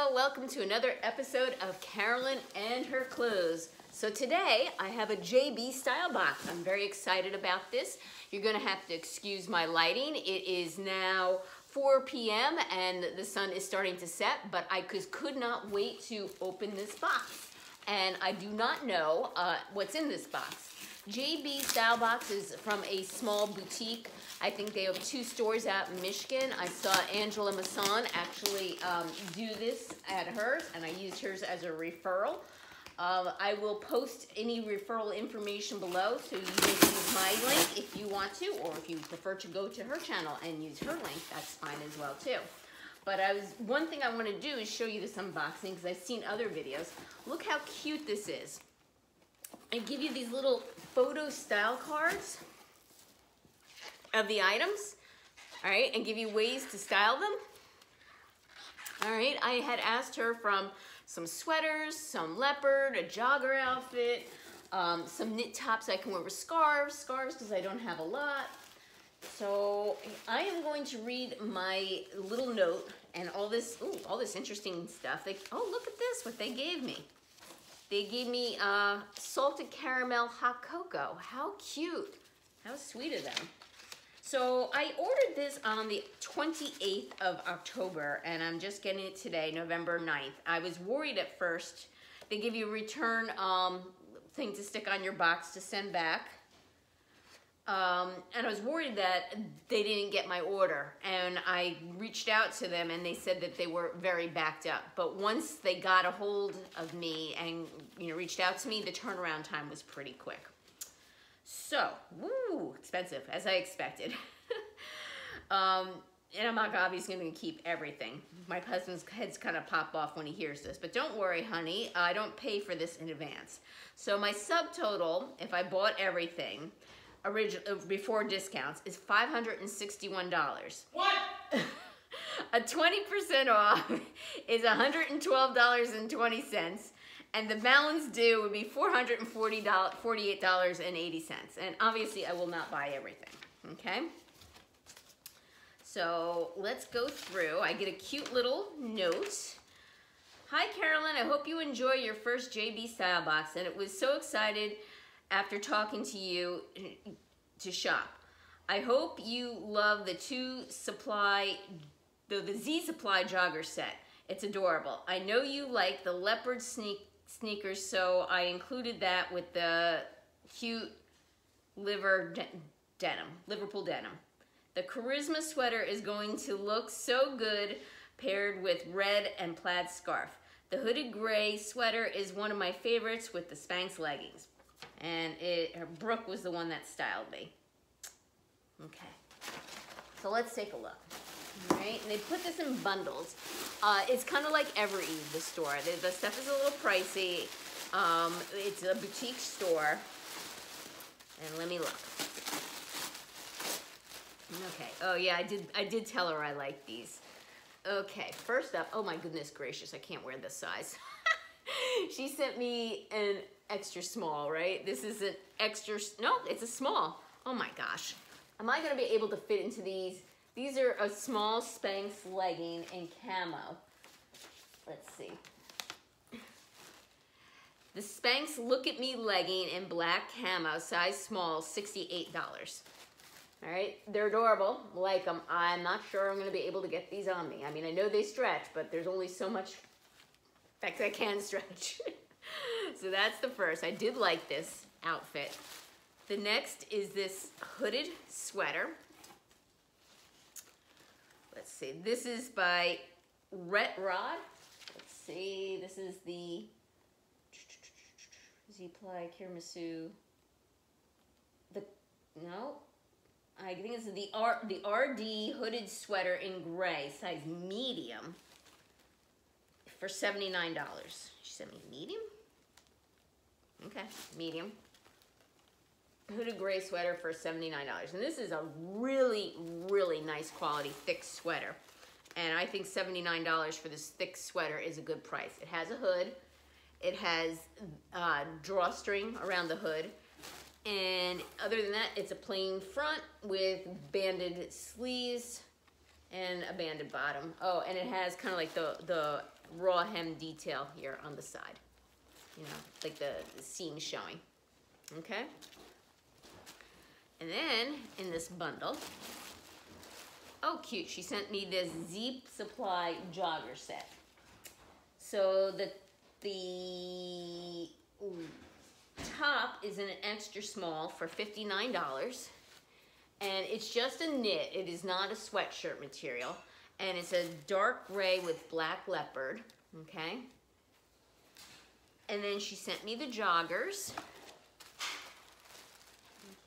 Hello, welcome to another episode of Carolyn and Her Clothes. So today I have a JB Stylebox. I'm very excited about this. You're gonna have to excuse my lighting. It is now 4 p.m. and the sun is starting to set, but I could not wait to open this box. And I do not know what's in this box. JB Stylebox is from a small boutique. I think they have 2 stores out in Michigan. I saw Angela Masson actually do this at hers, and I used hers as a referral. I will post any referral information below, so you can use my link if you want to, or if you prefer to go to her channel and use her link, that's fine as well too. But one thing I want to do is show you this unboxing because I've seen other videos. Look how cute this is. I give you these little photo style cards of the items, all right, and give you ways to style them. All right, I had asked her from some sweaters, some leopard, a jogger outfit, some knit tops I can wear with scarves because I don't have a lot. So I am going to read my little note and all this interesting stuff. Oh, look at this, what they gave me. They gave me salted caramel hot cocoa. How cute. How sweet of them. So I ordered this on the 28th of October, and I'm just getting it today, November 9th. I was worried at first. They give you a return thing to stick on your box to send back. And I was worried that they didn't get my order, and I reached out to them and they said that they were very backed up. But once they got a hold of me and reached out to me, the turnaround time was pretty quick. So, woo, expensive, as I expected. And I'm not obviously going to keep everything. My husband's head's kind of pop off when he hears this, but don't worry, honey, I don't pay for this in advance. So my subtotal, if I bought everything, before discounts, is $561. What? A 20% off is $112.20, and the balance due would be $448.80. And obviously, I will not buy everything. Okay. So let's go through. I get a cute little note. Hi, Carolyn. I hope you enjoy your first JB Stylebox, and it was so excited after talking to you to shop. I hope you love the Z Supply jogger set. It's adorable. I know you like the leopard sneakers, so I included that with the cute Liverpool denim. The Kerisma sweater is going to look so good paired with red and plaid scarf. The hooded gray sweater is one of my favorites with the Spanx leggings. And Brooke was the one that styled me. Okay, so let's take a look. All right, and they put this in bundles. It's kind of like Every Eve, the store. The stuff is a little pricey. It's a boutique store. And let me look. Okay. Oh yeah, I did tell her I like these. Okay, first up. Oh my goodness gracious, I can't wear this size. She sent me an extra small, right? This is an extra, no, it's a small. Oh my gosh. Am I gonna be able to fit into these? These are a small Spanx legging in camo. Let's see. The Spanx Look at Me legging in black camo, size small, $68. All right, they're adorable, like them. I'm not sure I'm gonna be able to get these on me. I mean, I know they stretch, but there's only so much that I can stretch. So that's the first. I did like this outfit. The next is this hooded sweater. Let's see. This is by Rod. Let's see. This is the Z-Ply Kerisma. I think this is the RD hooded sweater in gray, size medium, for $79. She sent me medium? Okay, medium. Hooded gray sweater for $79. And this is a really, really nice quality, thick sweater. And I think $79 for this thick sweater is a good price. It has a hood. It has drawstring around the hood. And other than that, it's a plain front with banded sleeves. and a banded bottom. Oh, and it has kind of like the raw hem detail here on the side. You know, like the seam showing. Okay? And then in this bundle, oh cute, she sent me this Zeep Supply jogger set. So the top is in an extra small for $59. And it's just a knit. It is not a sweatshirt material. And it's a dark gray with black leopard. Okay? And then she sent me the joggers.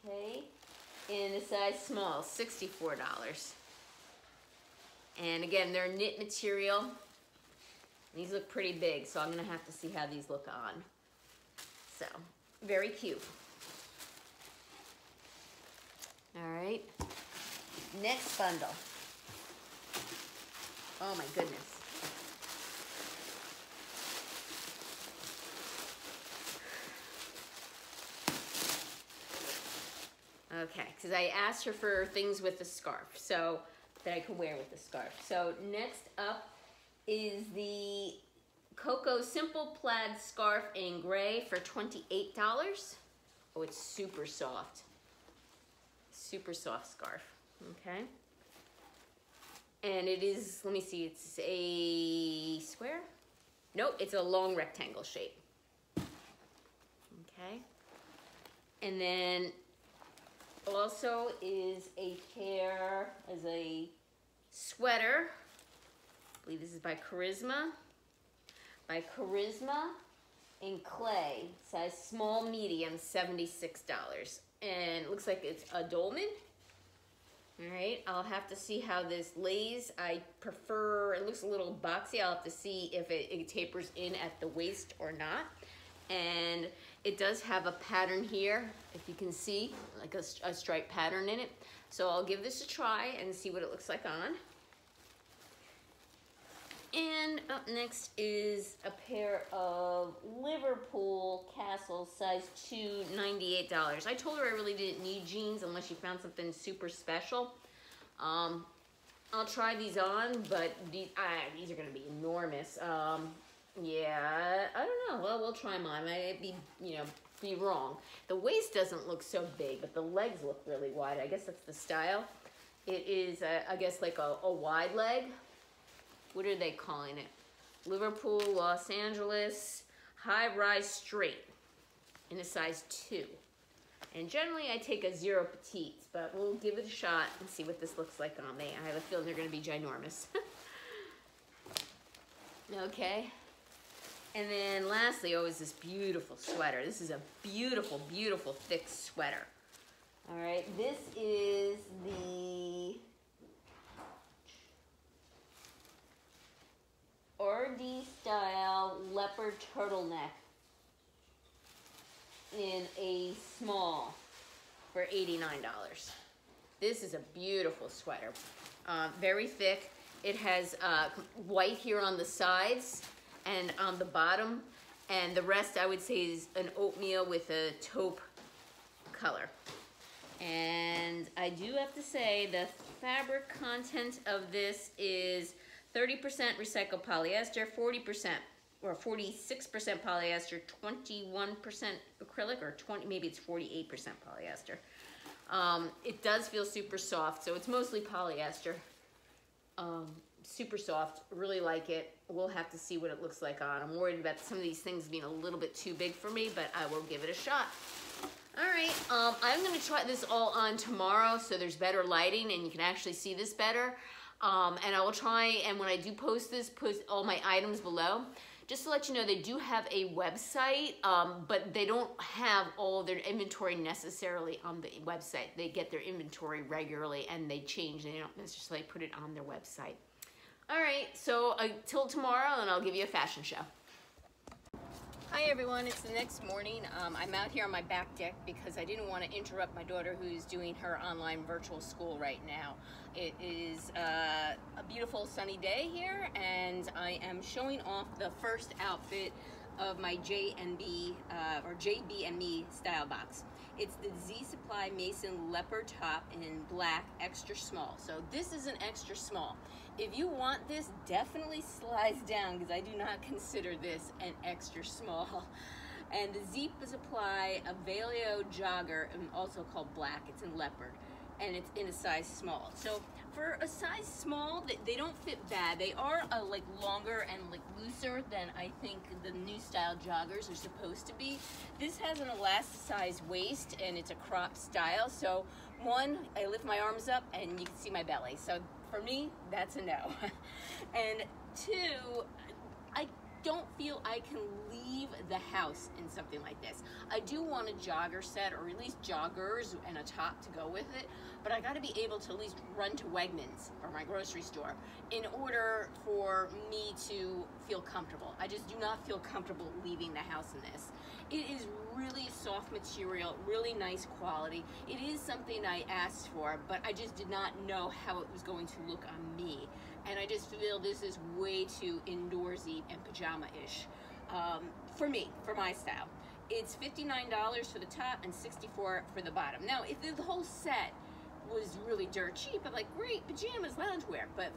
Okay? In a size small, $64. And again, they're knit material. These look pretty big, so I'm gonna have to see how these look on. So, very cute. All right, next bundle. Oh my goodness. Okay, because I asked her for things with the scarf, so that I could wear with the scarf. So next up is the Coco Simple Plaid Scarf in gray for $28. Oh, it's super soft. Super soft scarf, okay? And it is, let me see, it's a square? Nope, it's a long rectangle shape. Okay? And then also is a pair, is a sweater. I believe this is by Kerisma. By Kerisma in clay, size small, medium, $76. And it looks like it's a dolman. All right, I'll have to see how this lays. I prefer, it looks a little boxy. I'll have to see if it tapers in at the waist or not. And it does have a pattern here, if you can see, like a striped pattern in it. So I'll give this a try and see what it looks like on. And up next is a pair of Liverpool Castel size 2, $98. I told her I really didn't need jeans unless she found something super special. I'll try these on, but these are going to be enormous. Yeah, I don't know. Well, we'll try them on. I might be wrong. The waist doesn't look so big, but the legs look really wide. I guess that's the style. It is, I guess, like a wide leg. What are they calling it? Liverpool, Los Angeles, high-rise straight in a size 2. And generally I take a 0 petites, but we'll give it a shot and see what this looks like on me. I have a feeling they're going to be ginormous. Okay. And then lastly, oh, is this beautiful sweater. This is a beautiful, beautiful thick sweater. All right, this is the RD style leopard turtleneck in a small for $89. This is a beautiful sweater, very thick. It has white here on the sides and on the bottom, and the rest I would say is an oatmeal with a taupe color. And I do have to say the fabric content of this is 30% recycled polyester, 40% or 46% polyester, 21% acrylic, or 20, maybe it's 48% polyester. It does feel super soft, so it's mostly polyester. Super soft, really like it. We'll have to see what it looks like on. I'm worried about some of these things being a little bit too big for me, but I will give it a shot. All right, I'm gonna try this all on tomorrow so there's better lighting and you can actually see this better. And I will try, and when I do post this, post all my items below. Just to let you know, they do have a website, but they don't have all their inventory necessarily on the website. They get their inventory regularly and they change. They don't necessarily put it on their website. All right, so till tomorrow, and I'll give you a fashion show. Hi everyone, it's the next morning. I'm out here on my back deck because I didn't want to interrupt my daughter who's doing her online virtual school right now. It is a beautiful sunny day here, and I am showing off the first outfit of my JB Stylebox. It's the Z Supply Mason Leopard top in black, extra small. So this is an extra small. If you want this, definitely slides down because I do not consider this an extra small. And the Z Supply Avalio Jogger, also called black, it's in leopard, and it's in a size small. So for a size small, they don't fit bad. They are like longer and like looser than I think the new style joggers are supposed to be. This has an elasticized waist and it's a crop style. So one, I lift my arms up and you can see my belly. So for me, that's a no. And two, I don't feel I can leave the house in something like this. I do want a jogger set, or at least joggers and a top to go with it, but I gotta be able to at least run to Wegmans or my grocery store in order for me to feel comfortable. I just do not feel comfortable leaving the house in this. It is really soft material, really nice quality. It is something I asked for, but I just did not know how it was going to look on me. And I just feel this is way too indoorsy and pajama-ish for me, for my style. It's $59 for the top and $64 for the bottom. Now, if the whole set was really dirt cheap, I'm like, great, pajamas, loungewear. But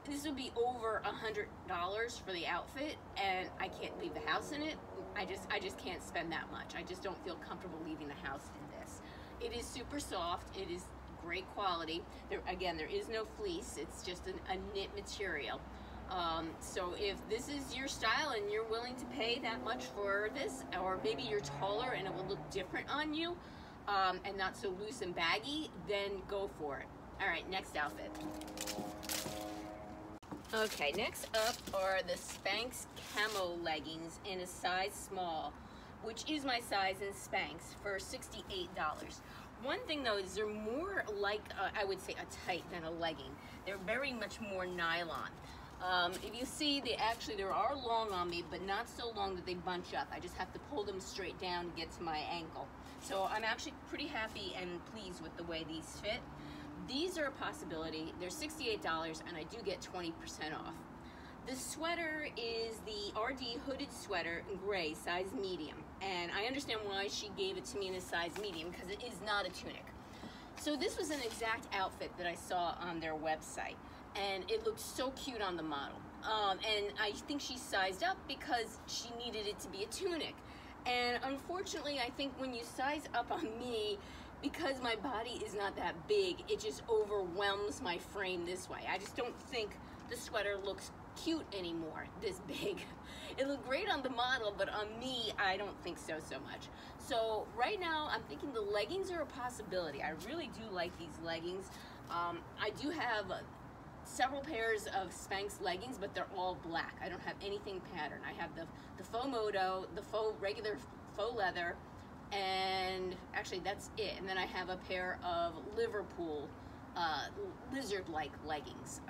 this would be over $100 for the outfit, and I can't leave the house in it. I just can't spend that much. I just don't feel comfortable leaving the house in this. It is super soft. It is great quality. Again, there is no fleece. It's just a knit material. So if this is your style and you're willing to pay that much for this, or maybe you're taller and it will look different on you, and not so loose and baggy, then go for it. All right, next outfit. Okay, next up are the Spanx Camo leggings in a size small, which is my size in Spanx, for $68. One thing though is they're more like, I would say, a tight than a legging. They're very much more nylon. If you see, they are long on me, but not so long that they bunch up. I just have to pull them straight down to get to my ankle. So I'm actually pretty happy and pleased with the way these fit. These are a possibility. They're $68 and I do get 20% off. The sweater is the RD hooded sweater in gray, size medium. And I understand why she gave it to me in a size medium, because it is not a tunic. So this was an exact outfit that I saw on their website, and it looked so cute on the model. And I think she sized up because she needed it to be a tunic. And unfortunately, I think when you size up on me, because my body is not that big, it just overwhelms my frame this way. I just don't think the sweater looks cute anymore this big. It looked great on the model, but on me, I don't think so much. So right now, I'm thinking the leggings are a possibility. I really do like these leggings. I do have several pairs of Spanx leggings, but they're all black. I don't have anything patterned. I have the faux moto, the regular faux leather, and actually that's it. And then I have a pair of Liverpool lizard-like leggings,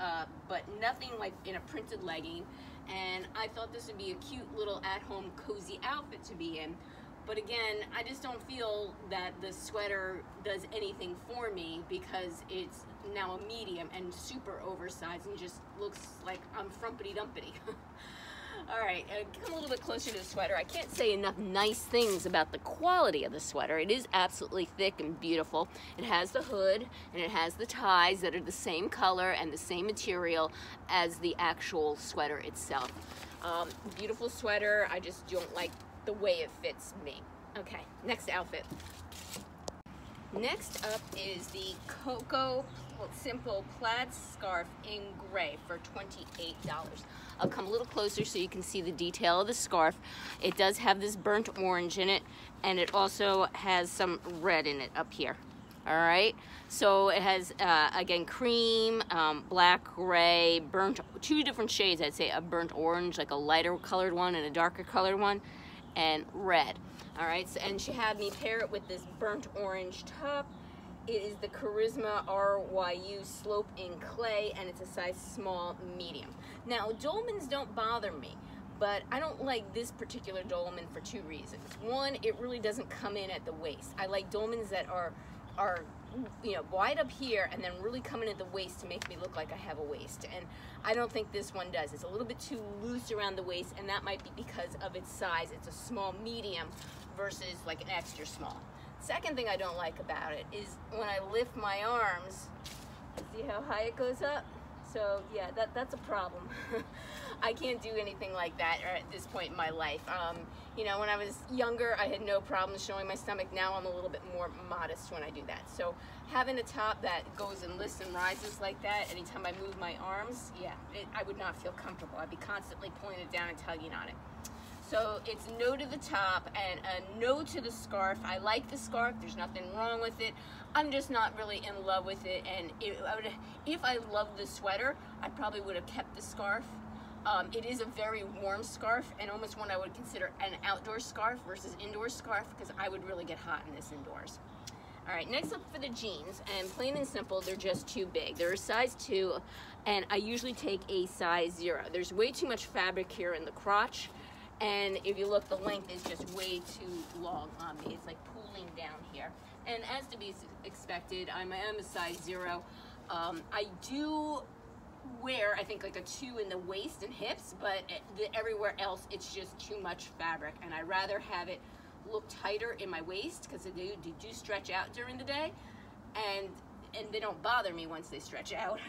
but nothing like in a printed legging. And I thought this would be a cute little at-home cozy outfit to be in. But again, I just don't feel that the sweater does anything for me because it's now a medium and super oversized and just looks like I'm frumpity-dumpity. All right, come a little bit closer to the sweater. I can't say enough nice things about the quality of the sweater. It is absolutely thick and beautiful. It has the hood and it has the ties that are the same color and the same material as the actual sweater itself. Beautiful sweater. I just don't like the way it fits me. Okay, next outfit. Next up is the Coco simple plaid scarf in gray for $28. I'll come a little closer so you can see the detail of the scarf. It does have this burnt orange in it, and it also has some red in it up here. All right, so it has again cream, black, gray, burnt, two different shades. I'd say a burnt orange, like a lighter colored one and a darker colored one, and red. All right, so, and she had me pair it with this burnt orange top. It is the Kerisma RYU Slop in clay, and it's a size small medium. Now, dolmens don't bother me, but I don't like this particular dolman for two reasons. One, it really doesn't come in at the waist. I like dolmens that are wide up here and then really coming at the waist to make me look like I have a waist. And I don't think this one does. It's a little bit too loose around the waist, and that might be because of its size. It's a small medium versus like an extra small. Second thing I don't like about it is when I lift my arms, see how high it goes up? So yeah, that's a problem. I can't do anything like that at this point in my life. You know, when I was younger, I had no problem showing my stomach. Now I'm a little bit more modest when I do that. So having a top that goes and lifts and rises like that, anytime I move my arms, yeah, I would not feel comfortable. I'd be constantly pulling it down and tugging on it. So it's no to the top and a no to the scarf. I like the scarf, there's nothing wrong with it. I'm just not really in love with it, and if I loved the sweater, I probably would have kept the scarf. It is a very warm scarf, and almost one I would consider an outdoor scarf versus indoor scarf, because I would really get hot in this indoors. All right, next up for the jeans, and plain and simple, they're just too big. They're a size 2, and I usually take a size 0. There's way too much fabric here in the crotch, and if you look, the length is just way too long on me. It's like pooling down here. And as to be expected, I am a size 0. I do wear, I think, like a 2 in the waist and hips, but everywhere else it's just too much fabric, and I'd rather have it look tighter in my waist, because they do stretch out during the day, and they don't bother me once they stretch out.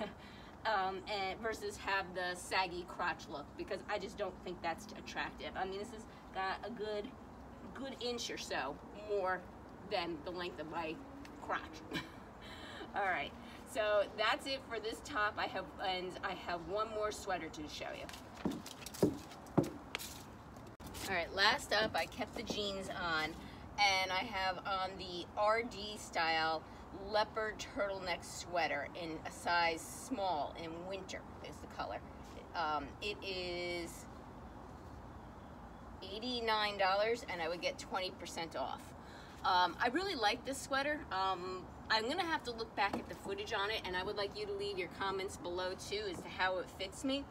And versus have the saggy crotch look, because I just don't think that's attractive. I mean, this has got a good inch or so more than the length of my crotch. All right, so that's it for this top. I have one more sweater to show you. All right, last up, I kept the jeans on, and I have on the RD style leopard turtleneck sweater in a size small in winter is the color. It is $89, and I would get 20% off. I really like this sweater. I'm gonna have to look back at the footage on it, and I would like you to leave your comments below too as to how it fits me.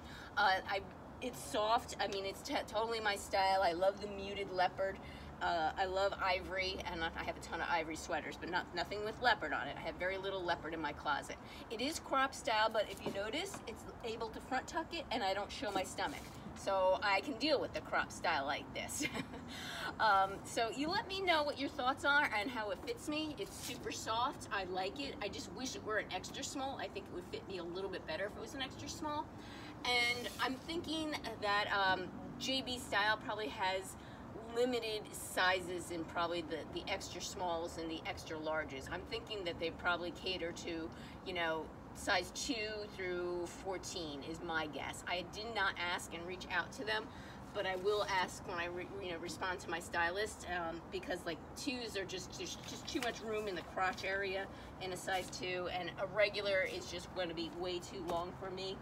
It's soft. I mean, it's totally my style. I love the muted leopard. I love ivory, and I have a ton of ivory sweaters, but nothing with leopard on it. I have very little leopard in my closet. It is crop style, but if you notice, it's able to front tuck it, and I don't show my stomach. So I can deal with the crop style like this. So you let me know what your thoughts are and how it fits me. It's super soft. I like it. I just wish it were an extra small. I think it would fit me a little bit better if it was an extra small. And I'm thinking that JB Style probably has limited sizes in probably the extra smalls and the extra larges. I'm thinking that they probably cater to, you know, size 2 through 14 is my guess. I did not ask and reach out to them, but I will ask when I respond to my stylist, because like 2s are just too much room in the crotch area in a size 2, and a regular is just going to be way too long for me.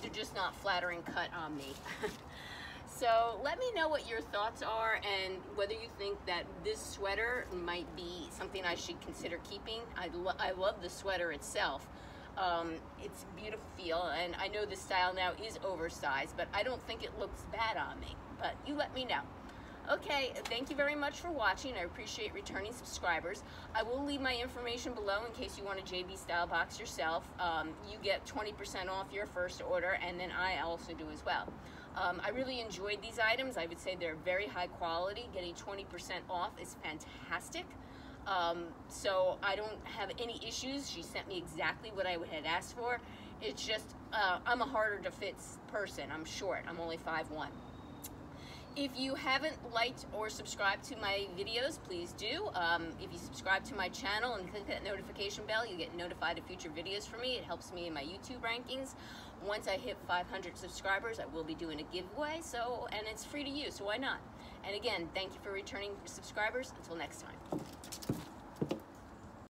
They're just not flattering cut on me. So let me know what your thoughts are, and whether you think that this sweater might be something I should consider keeping. I love the sweater itself. It's a beautiful feel, and I know the style now is oversized, but I don't think it looks bad on me. But you let me know. Okay, thank you very much for watching. I appreciate returning subscribers. I will leave my information below in case you want a JB Stylebox yourself. You get 20% off your first order, and then I also do as well. I really enjoyed these items. I would say they're very high quality. Getting 20% off is fantastic. So I don't have any issues. She sent me exactly what I had asked for. It's just, I'm a harder to fit person. I'm short. I'm only 5'1". If you haven't liked or subscribed to my videos, please do. If you subscribe to my channel and click that notification bell, you get notified of future videos from me. It helps me in my YouTube rankings. Once I hit 500 subscribers, I will be doing a giveaway, and it's free to use, so why not? And again, thank you for returning subscribers. Until next time.